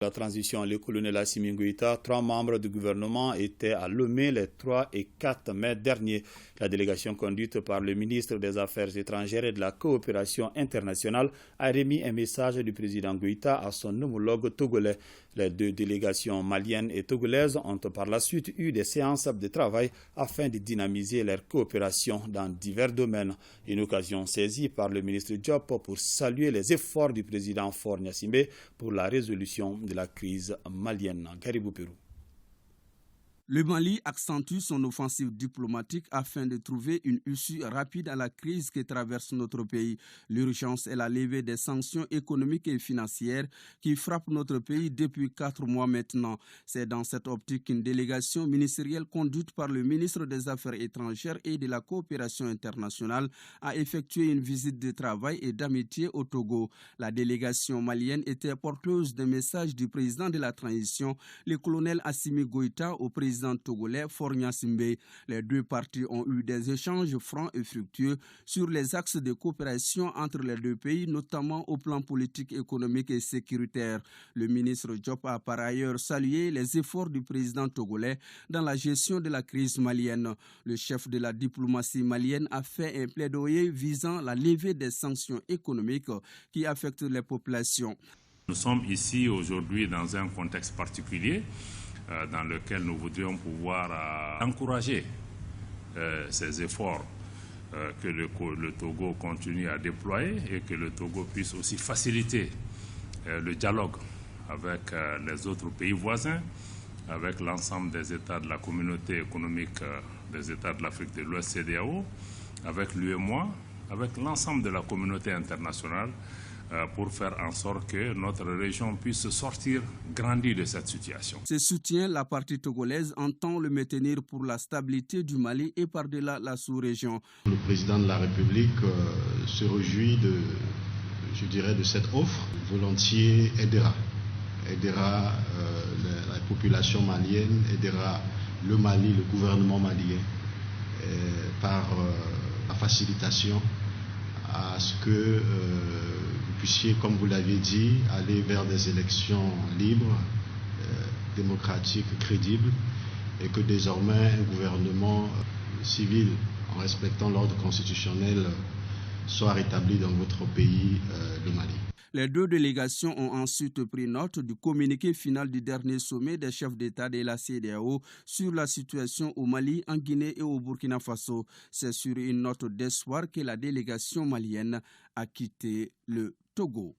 La transition, le colonel Assimi Goïta, 3 membres du gouvernement étaient à Lomé les 3 et 4 mai dernier. La délégation conduite par le ministre des Affaires étrangères et de la coopération internationale a remis un message du président Goïta à son homologue togolais. Les 2 délégations maliennes et togolaises ont par la suite eu des séances de travail afin de dynamiser leur coopération dans divers domaines. Une occasion saisie par le ministre Diop pour saluer les efforts du président Faure Gnassingbé pour la résolution de la crise malienne. Garibou Pérou. Le Mali accentue son offensive diplomatique afin de trouver une issue rapide à la crise qui traverse notre pays. L'urgence est la levée des sanctions économiques et financières qui frappent notre pays depuis 4 mois maintenant. C'est dans cette optique qu'une délégation ministérielle conduite par le ministre des Affaires étrangères et de la coopération internationale a effectué une visite de travail et d'amitié au Togo. La délégation malienne était porteuse d'un message du président de la transition, le colonel Assimi Goïta, au président togolais Faure Gnassingbé. Les 2 parties ont eu des échanges francs et fructueux sur les axes de coopération entre les 2 pays, notamment au plan politique, économique et sécuritaire. Le ministre Diop a par ailleurs salué les efforts du président togolais dans la gestion de la crise malienne. Le chef de la diplomatie malienne a fait un plaidoyer visant la levée des sanctions économiques qui affectent les populations. Nous sommes ici aujourd'hui dans un contexte particulier dans lequel nous voudrions pouvoir encourager ces efforts que le Togo continue à déployer et que le Togo puisse aussi faciliter le dialogue avec les autres pays voisins, avec l'ensemble des États de la communauté économique des États de l'Afrique de l'Ouest CEDEAO, avec l'UEMOA, avec l'ensemble de la communauté internationale, pour faire en sorte que notre région puisse sortir grandie de cette situation. Ce soutien, la partie togolaise entend le maintenir pour la stabilité du Mali et par-delà la sous-région. Le président de la République se réjouit de cette offre. Volontiers aidera la population malienne, aidera le Mali, le gouvernement malien, par la facilitation à ce que vous puissiez, comme vous l'avez dit, aller vers des élections libres, démocratiques, crédibles, et que désormais un gouvernement civil, en respectant l'ordre constitutionnel, soit rétabli dans votre pays, le Mali. Les 2 délégations ont ensuite pris note du communiqué final du dernier sommet des chefs d'État de la CEDEAO sur la situation au Mali, en Guinée et au Burkina Faso. C'est sur une note d'espoir que la délégation malienne a quitté le Togo.